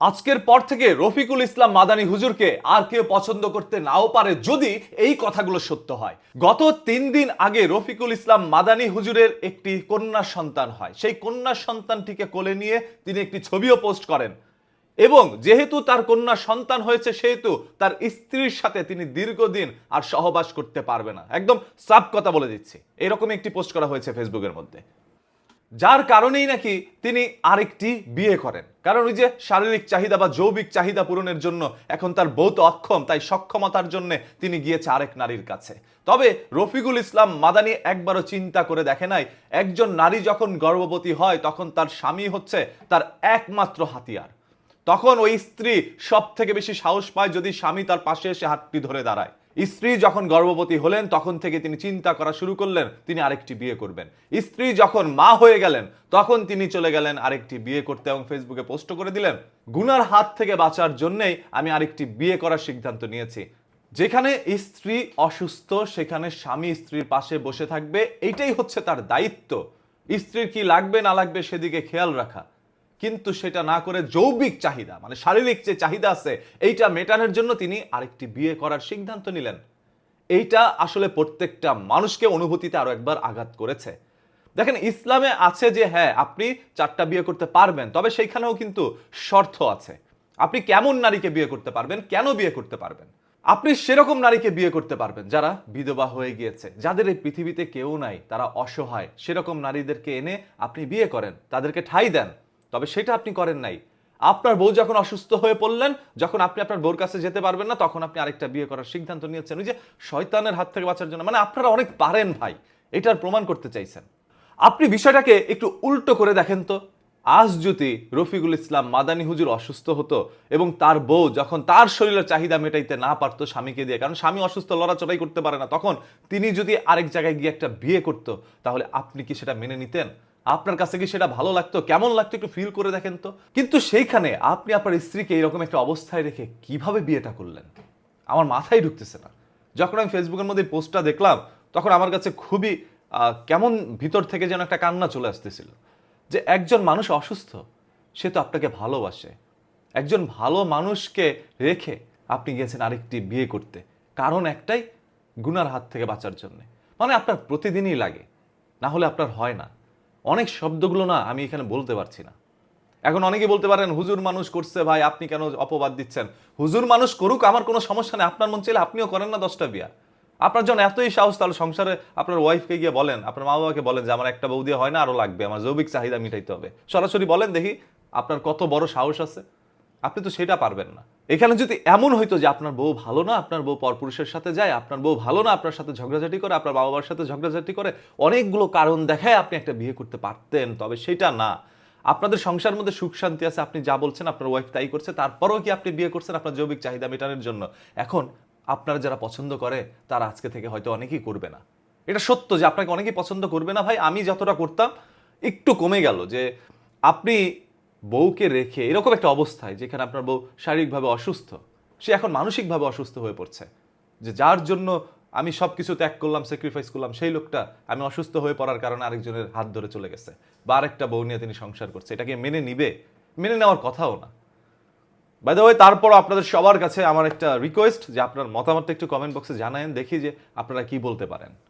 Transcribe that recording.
আজকের পর থেকে রফিকুল ইসলাম মাদানী হুজুরকে আর কেউ পছন্দ করতে নাও পারে যদি এই কথাগুলো সত্য হয়। গত 3 দিন আগে রফিকুল ইসলাম মাদানী হুজুরের একটি কন্যা সন্তান হয়। সেই কন্যা সন্তানটিকে কোলে নিয়ে তিনি একটি ছবিও পোস্ট করেন এবং যেহেতু তার কন্যা সন্তান হয়েছে সেহেতু তার স্ত্রীর সাথে তিনি দীর্ঘদিন আর সহবাস করতে পারবে না। একদম সাফ কথা বলে দিচ্ছি, এরকম একটি পোস্ট করা হয়েছে ফেসবুকের মধ্যে, যার কারণেই নাকি তিনি আরেকটি বিয়ে করেন। কারণ ওই যে শারীরিক চাহিদা বা যৌবিক চাহিদা পূরণের জন্য এখন তার বউ তো অক্ষম, তাই সক্ষমতার জন্য তিনি গিয়েছে আরেক নারীর কাছে। তবে রফিকুল ইসলাম মাদানী একবারও চিন্তা করে দেখে নাই একজন নারী যখন গর্ভবতী হয় তখন তার স্বামী হচ্ছে তার একমাত্র হাতিয়ার। তখন ওই স্ত্রী সব থেকে বেশি সাহস পায় যদি স্বামী তার পাশে এসে হাতটি ধরে দাঁড়ায়। স্ত্রী যখন গর্ভবতী হলেন তখন থেকে তিনি চিন্তা করা শুরু করলেন তিনি আরেকটি বিয়ে করবেন। স্ত্রী যখন মা হয়ে গেলেন তখন তিনি চলে গেলেন আরেকটি বিয়ে করতে এবং ফেসবুকে পোস্ট করে দিলেন, গুনার হাত থেকে বাঁচার জন্যই আমি আরেকটি বিয়ে করার সিদ্ধান্ত নিয়েছি। যেখানে স্ত্রী অসুস্থ সেখানে স্বামী স্ত্রীর পাশে বসে থাকবে, এইটাই হচ্ছে তার দায়িত্ব। স্ত্রীর কি লাগবে না লাগবে সেদিকে খেয়াল রাখা, কিন্তু সেটা না করে যৌবিক চাহিদা মানে শারীরিক যে চাহিদা আছে এইটা মেটানোর জন্য তিনি আরেকটি বিয়ে করার সিদ্ধান্ত নিলেন। এইটা আসলে প্রত্যেকটা মানুষকে অনুভূতিতে আরো একবার আঘাত করেছে। দেখেন, ইসলামে আছে যে হ্যাঁ আপনি 4টা বিয়ে করতে পারবেন, তবে সেইখানেও কিন্তু শর্ত আছে। আপনি কেমন নারীকে বিয়ে করতে পারবেন, কেন বিয়ে করতে পারবেন? আপনি সেরকম নারীকে বিয়ে করতে পারবেন যারা বিধবা হয়ে গিয়েছে, যাদের এই পৃথিবীতে কেউ নাই, তারা অসহায়, সেরকম নারীদেরকে এনে আপনি বিয়ে করেন, তাদেরকে ঠাঁই দেন। তবে সেটা আপনি করেন নাই। আপনার বউ যখন অসুস্থ হয়ে পড়লেন, যখন আপনি আপনার বউর কাছে যেতে পারবেন না, তখন আপনি আরেকটা বিয়ে করার সিদ্ধান্ত নিয়েছেন ওই যে শয়তানের হাত থেকে বাঁচার জন্য। মানে আপনারা অনেক পারেন ভাই, এটার প্রমাণ করতে চাইছেন। আপনি বিষয়টাকে একটু উল্টো করে দেখেন তো। আজ যদি রফিকুল ইসলাম মাদানী হুজুর অসুস্থ হতো এবং তার বউ যখন তার শরীরের চাহিদা মেটাইতে না পারতো স্বামীকে দিয়ে, কারণ স্বামী অসুস্থ, লড়াচড়াই করতে পারে না, তখন তিনি যদি আরেক জায়গায় গিয়ে একটা বিয়ে করতো, তাহলে আপনি কি সেটা মেনে নিতেন? আপনার কাছে কি সেটা ভালো লাগতো? কেমন লাগতো একটু ফিল করে দেখেন তো। কিন্তু সেইখানে আপনি আপনার স্ত্রীকে এরকম একটা অবস্থায় রেখে কিভাবে বিয়েটা করলেন আমার মাথায় ঢুকতেছে না। যখন আমি ফেসবুকের মধ্যে পোস্টটা দেখলাম তখন আমার কাছে খুবই কেমন ভিতর থেকে যেন একটা কান্না চলে আসতেছিল যে একজন মানুষ অসুস্থ, সে তো আপনাকে ভালোবাসে, একজন ভালো মানুষকে রেখে আপনি গিয়েছেন আরেকটি বিয়ে করতে, কারণ একটাই, গুনার হাত থেকে বাঁচার জন্য। মানে আপনার প্রতিদিনই লাগে, না হলে আপনার হয় না। অনেক শব্দগুলো না আমি এখানে বলতে পারছি না। এখন অনেকে বলতে পারেন হুজুর মানুষ করছে ভাই, আপনি কেন অপবাদ দিচ্ছেন? হুজুর মানুষ করুক, আমার কোনো সমস্যা নেই। আপনার মন চাইলে আপনিও করেন না 10টা বিয়া। আপনার যখন এতই সাহস, তাহলে সংসারে আপনার ওয়াইফকে গিয়ে বলেন, আপনার মা বাবাকে বলেন যে আমার একটা বউ দিয়ে হয় না, আরো লাগবে, আমার যৌবিক চাহিদা মিটাইতে হবে। সরাসরি বলেন দেখি আপনার কত বড় সাহস আছে। আপনি তো সেটা পারবেন না। এখানে যদি এমন হইতো যে আপনার বউ ভালো না, আপনার বউ পরপুরুষের সাথে যায়, আপনার বউ ভালো না, আপনার সাথে ঝগড়াঝাটি করে, আপনার বাবা মার সাথে ঝগড়াঝাটি করে, অনেকগুলো কারণ দেখায় আপনি একটা বিয়ে করতে পারতেন। তবে সেটা না। আপনাদের সংসার মধ্যে সুখ শান্তি আছে, আপনি যা বলছেন আপনার ওয়াইফ তাই করছে, তারপরেও কি আপনি বিয়ে করছেন আপনার যৌবিক চাহিদা মেটানোর জন্য? এখন আপনারা যারা পছন্দ করে তারা আজকে থেকে হয়তো অনেকেই করবে না। এটা সত্য যে আপনাকে অনেকেই পছন্দ করবে না ভাই। আমি যতটা করতাম একটু কমে গেল যে আপনি বউকে রেখে এরকম একটা অবস্থায় যেখানে আপনার বউ শারীরিকভাবে অসুস্থ, সে এখন মানসিকভাবে অসুস্থ হয়ে পড়ছে, যে যার জন্য আমি সবকিছু ত্যাগ করলাম, স্যাক্রিফাইস করলাম, সেই লোকটা আমি অসুস্থ হয়ে পড়ার কারণে আরেকজনের হাত ধরে চলে গেছে বা আরেকটা বউ নিয়ে তিনি সংসার করছে, এটাকে মেনে নিবে? মেনে নেওয়ার কথাও না। বাই দ্য ওয়ে, তারপর আপনাদের সবার কাছে আমার একটা রিকোয়েস্ট যে আপনার মতামতটা একটু কমেন্ট বক্সে জানায়েন, দেখি যে আপনারা কি বলতে পারেন।